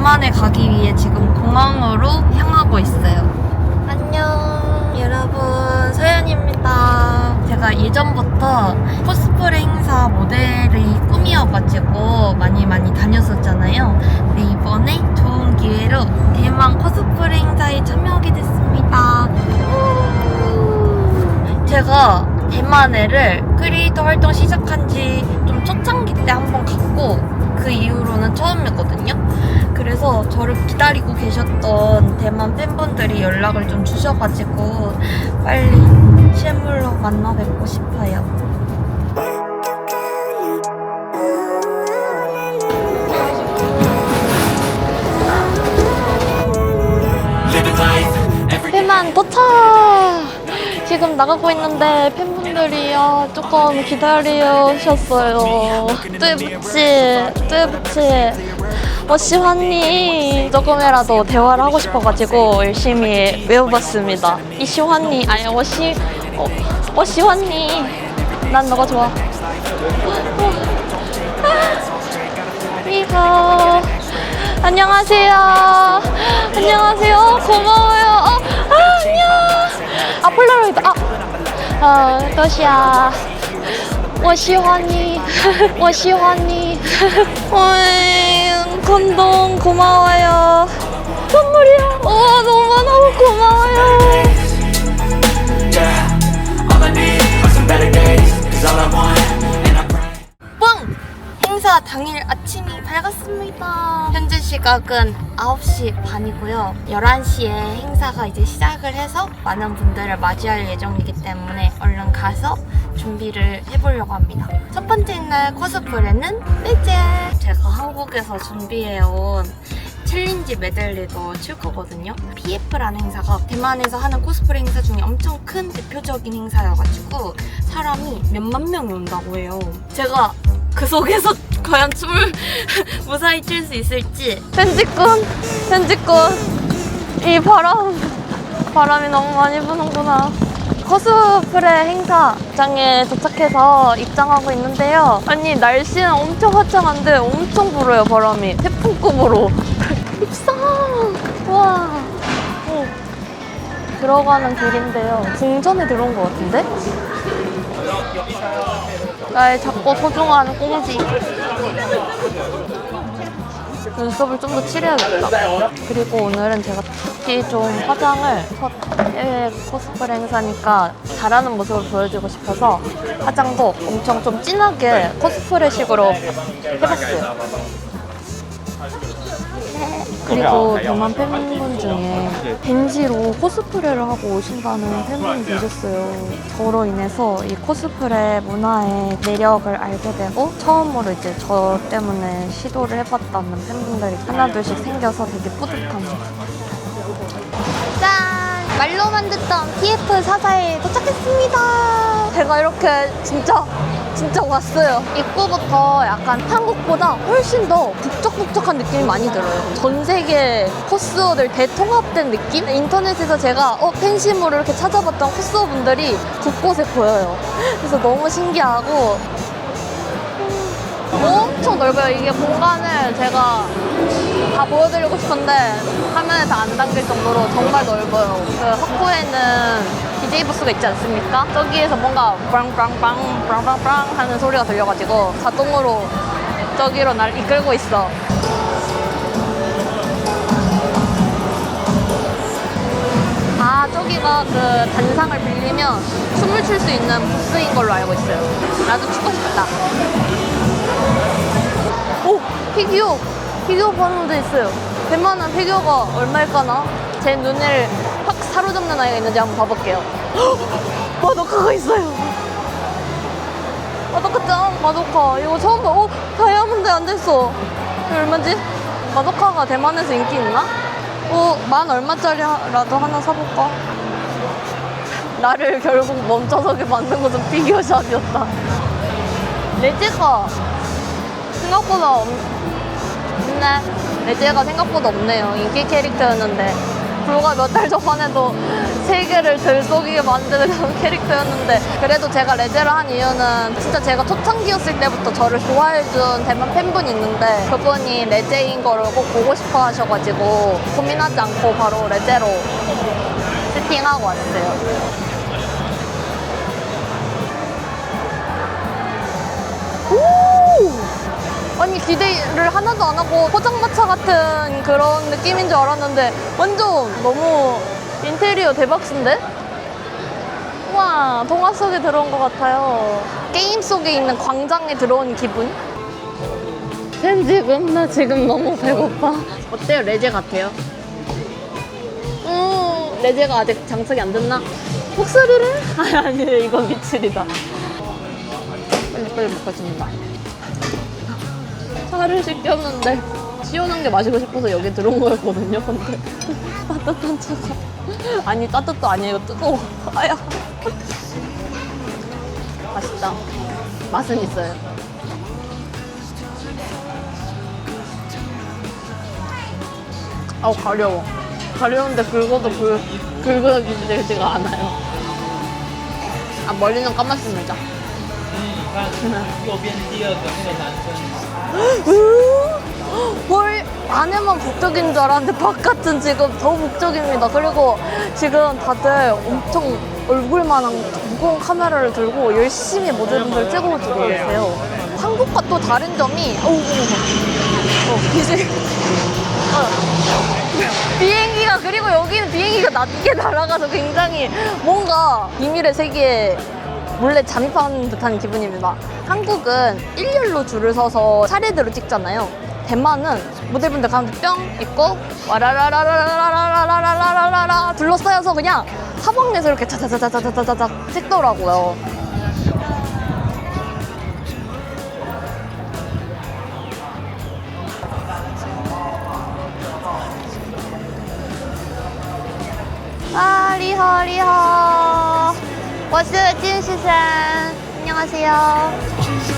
대만에 가기 위해 지금 공항으로 향하고 있어요. 안녕 여러분, 서연입니다. 제가 예전부터 코스프레 행사 모델이 꿈이어가지고 많이 다녔었잖아요. 근데 이번에 좋은 기회로 대만 코스프레 행사에 참여하게 됐습니다. 제가 대만에를 크리에이터 활동 시작한 지 좀 초창기 때 한번 갔고 그 이후로는 처음이거든요. 그래서 저를 기다리고 계셨던 대만 팬분들이 연락을 좀 주셔가지고 빨리 실물로 만나 뵙고 싶어요. 대만 도착! 지금 나가고 있는데 팬분들이요 조금 기다리셨어요. 对不起 我喜欢你 조금이라도 대화를 하고 싶어가지고 열심히 외워봤습니다. 你喜欢你 아니 我喜欢你 난 너가 좋아. 你好 안녕하세요. 고마워요. 안녕. 폴라로이드. 多谢啊. 我喜欢你. 감동 고마워요. 선물이야. 너무 고마워요. 뻥! 행사 당일 아침이 밝았습니다. 현재 시각은 9시 반이고요. 11시에 행사가 이제 시작을 해서 많은 분들을 맞이할 예정이기 때문에 얼른 가서 준비를 해보려고 합니다. 첫 번째 날 코스프레는 매제! 제가 한국에서 준비해온 챌린지 메들리도 칠 거거든요. PF라는 행사가 대만에서 하는 코스프레 행사 중에 엄청 큰 대표적인 행사여가지고 사람이 몇만 명이 온다고 해요. 제가 그 속에서 과연 춤을 무사히 출 수 있을지. 편집꾼 이 바람이 너무 많이 부는구나. 코스프레 행사장에 도착해서 입장하고 있는데요. 아니 날씨는 엄청 화창한데 엄청 불어요. 바람이 태풍급으로. 입성! 와. 들어가는 길인데요. 궁전에 들어온 것 같은데? 나의 작고 소중한 꽁지. 눈썹을 좀 더 칠해야겠다. 그리고 오늘은 제가 특히 좀 화장을 첫 해외 코스프레 행사니까 잘하는 모습을 보여주고 싶어서 화장도 엄청 좀 진하게 코스프레식으로 해봤어요. 그리고 대만 팬분 중에 벤지로 코스프레를 하고 오신다는 팬분이 계셨어요. 저로 인해서 이 코스프레 문화의 매력을 알게 되고 처음으로 이제 저 때문에 시도를 해봤다는 팬분들이 하나둘씩 생겨서 되게 뿌듯합니다. 짠! 말로만 듣던 PF 사사에 도착했습니다. 제가 이렇게 진짜 왔어요. 입구부터 약간 한국보다 훨씬 더 북적북적한 느낌이 많이 들어요. 전 세계 코스어들 대통합된 느낌? 인터넷에서 제가 팬심으로 이렇게 찾아봤던 코스어 분들이 곳곳에 보여요. 그래서 너무 신기하고 엄청 넓어요. 이게 공간을 제가 다 보여드리고 싶은데 화면에 다 안 담길 정도로 정말 넓어요. 그 헛구에는 DJ 부스가 있지 않습니까? 저기에서 뭔가 빵빵빵 하는 소리가 들려가지고 자동으로 저기로 날 이끌고 있어. 저기가 그 단상을 빌리면 춤을 출 수 있는 부스인 걸로 알고 있어요. 나도 추고 싶다. 오! 피규어 파는 데 있어요. 대만은 피규어가 얼마일까나? 제 눈을 확 사로잡는 아이가 있는지 한번 봐볼게요. 마도카가 있어요. 마도카 짱! 마도카 이거 처음 봐. 다이아몬드에 앉아있어. 이거 얼마지? 마도카가 대만에서 인기 있나? 만 얼마짜리라도 하나 사볼까? 나를 결국 멈춰서게 만든 것은 피규어샵이었다. 레제가 생각보다 없네. 레제가 생각보다 없네요. 인기 캐릭터였는데 불과 몇 달 전만 해도 세계를 들썩이게 만드는 그런 캐릭터였는데 그래도 제가 레제를 한 이유는 진짜 제가 초창기였을 때부터 저를 좋아해준 대만 팬분이 있는데 그분이 레제인 거를 꼭 보고 싶어 하셔가지고 고민하지 않고 바로 레제로 세팅하고 왔어요. 오! 아니 기대를 하나도 안 하고 포장마차 같은 그런 느낌인 줄 알았는데 완전 너무 인테리어 대박인데? 우와, 동화 속에 들어온 것 같아요. 게임 속에 있는 광장에 들어온 기분? 지금 나 지금 너무 배고파. 어때요? 레제 같아요? 레제가 아직 장착이 안 됐나? 목소리를? 아니 이건 미칠이다. 빨리 먹어줍니다. 차를 시켰는데 시원한 게 마시고 싶어서 여기 들어온 거였거든요. 근데 따뜻한 차가 아니 따뜻도 아니에요. 뜨거워. 아야. 맛있다. 맛은 있어요. 아우 가려워. 가려운데 긁어도 긁어지지가 않아요. 아 멀리는 까맣습니다. 뭘 안에만 북적인 줄 알았는데 바깥은 지금 더 북적입니다. 그리고 지금 다들 엄청 얼굴만한 무거운 카메라를 들고 열심히 모델분들 찍어주고 계세요. 한국과 또 다른 점이 이제 비행기가 그리고 여기는 비행기가 낮게 날아가서 굉장히 뭔가 비밀의 세계에 몰래 잠입하는 듯한 기분입니다. 한국은 일렬로 줄을 서서 차례대로 찍잖아요. 대만은 모델분들 가운데 뿅 있고 와라라라라라라라라라라라 둘러싸여서 그냥 사방에서 이렇게 자자자자자자자자 찍더라고요. 아 리허 리허 我是金先生 안녕하세요.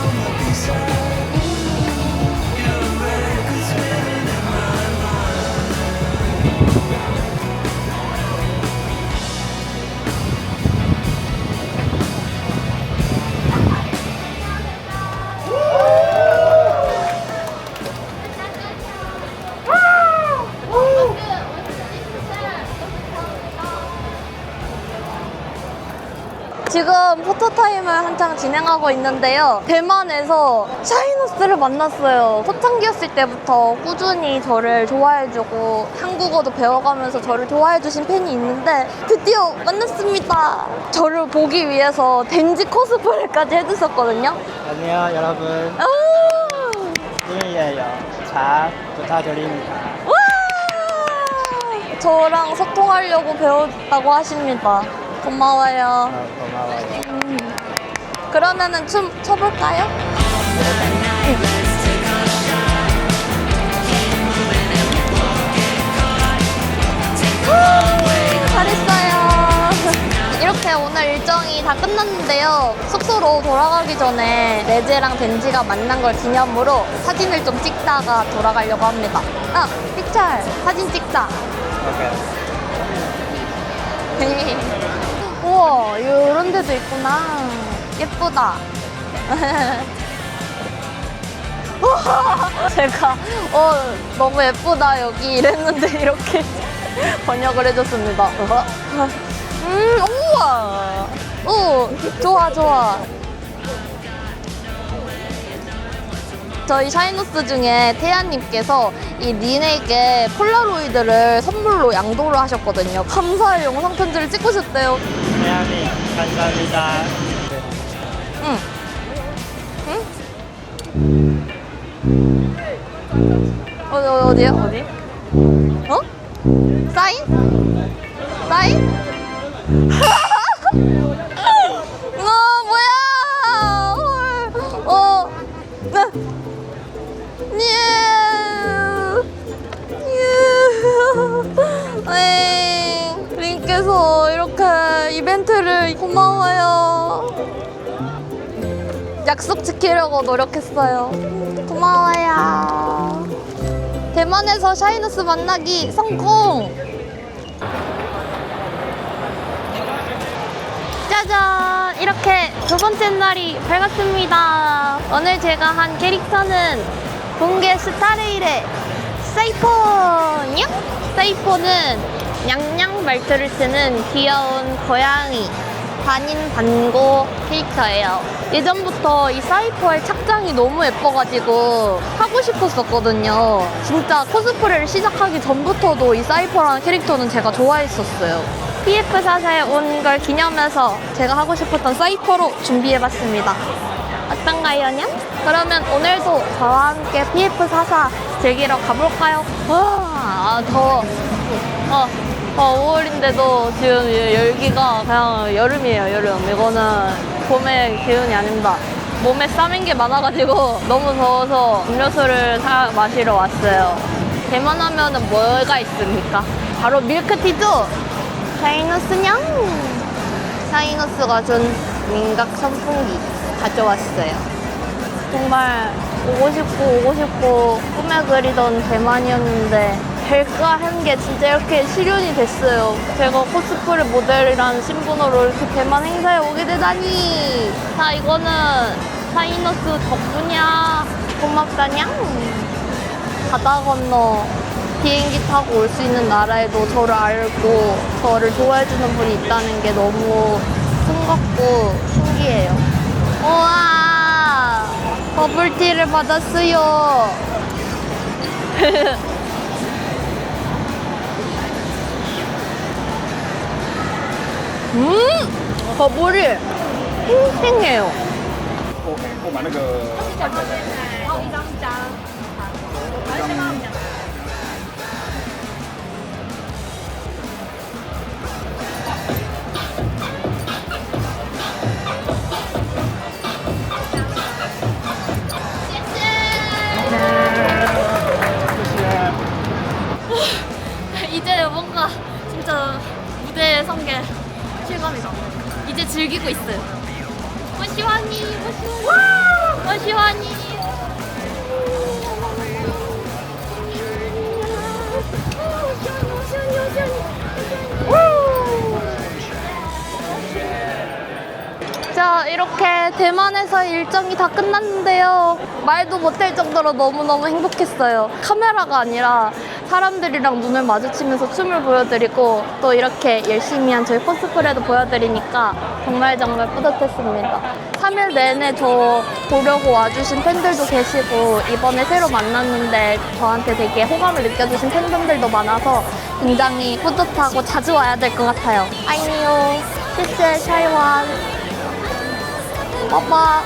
지금 포토타임을 한창 진행하고 있는데요. 대만에서 샤이너스를 만났어요. 초창기였을 때부터 꾸준히 저를 좋아해주고 한국어도 배워가면서 저를 좋아해주신 팬이 있는데 드디어 만났습니다. 저를 보기 위해서 덴지 코스프레까지 해주셨거든요. 안녕 여러분. 찐이에요. 잘 부탁드립니다. 와! 저랑 소통하려고 배웠다고 하십니다. 고마워요. 고마워요. 그러면은 춤 춰볼까요? 잘했어요. 이렇게 오늘 일정이 다 끝났는데요. 숙소로 돌아가기 전에 레제랑 덴지가 만난 걸 기념으로 사진을 좀 찍다가 돌아가려고 합니다. 아, 피찰 사진 찍자. 오케이. 우와, 이런 데도 있구나. 예쁘다. 제가 너무 예쁘다 여기 이랬는데 이렇게 번역을 해줬습니다. 우와. 오, 좋아 좋아. 저희 샤이노스 중에 태연님께서 이 린에게 폴라로이드를 선물로 양도를 하셨거든요. 감사의 영상 편지를 찍고 싶대요. 태양님 감사합니다. 응. 응? 어디야? 어디? 어? 사인? 사인? 뭐야? 링께서 이렇게 이벤트를 고마워요. 약속 지키려고 노력했어요. 고마워요. 대만에서 샤이너스 만나기 성공! 짜잔! 이렇게 두 번째 날이 밝았습니다. 오늘 제가 한 캐릭터는 공개 스타레일의 사이폰이요? 사이폰은 냥냥 말투를 쓰는 귀여운 고양이 반인반고 캐릭터예요. 예전부터 이 사이퍼의 착장이 너무 예뻐가지고 하고 싶었었거든요. 진짜 코스프레를 시작하기 전부터도 이 사이퍼라는 캐릭터는 제가 좋아했었어요. PF44에 온 걸 기념해서 제가 하고 싶었던 사이퍼로 준비해봤습니다. 어떤가요, 냥? 그러면 오늘도 저와 함께 PF44 즐기러 가볼까요? 와, 더워. 5월인데도 지금 열기가 그냥 여름이에요, 여름. 이거는 봄의 기운이 아닙니다. 몸에 싸맨 게 많아가지고 너무 더워서 음료수를 마시러 왔어요. 대만 하면은 뭐가 있습니까? 바로 밀크티죠? 샤이너스냥! 샤이너스가 준 민각 선풍기 가져왔어요. 정말 오고 싶고 꿈에 그리던 대만이었는데 될까 하는 게 진짜 이렇게 실현이 됐어요. 제가 코스프레 모델이라는 신분으로 이렇게 대만 행사에 오게 되다니. 자, 이거는 샤이너스 덕분이야. 고맙다냥. 바다 건너 비행기 타고 올 수 있는 나라에도 저를 알고 저를 좋아해주는 분이 있다는 게 너무 흥겁고 신기해요. 우와, 버블티를 받았어요. 버블이 탱탱해요. 购买那个白菜的。 이제 뭔가 진짜 무대에 선 게 실감이다. 이제 즐기고 있어요. 오시와니, 오시와니. 자, 이렇게 대만에서 일정이 다 끝났는데요. 말도 못할 정도로 너무너무 행복했어요. 카메라가 아니라 사람들이랑 눈을 마주치면서 춤을 보여드리고 또 이렇게 열심히 한 저희 코스프레도 보여드리니까 정말 뿌듯했습니다. 3일 내내 저 보려고 와주신 팬들도 계시고 이번에 새로 만났는데 저한테 되게 호감을 느껴주신 팬분들도 많아서 굉장히 뿌듯하고 자주 와야 될 것 같아요. 아이니요, 시세 샤이완, 빠빠.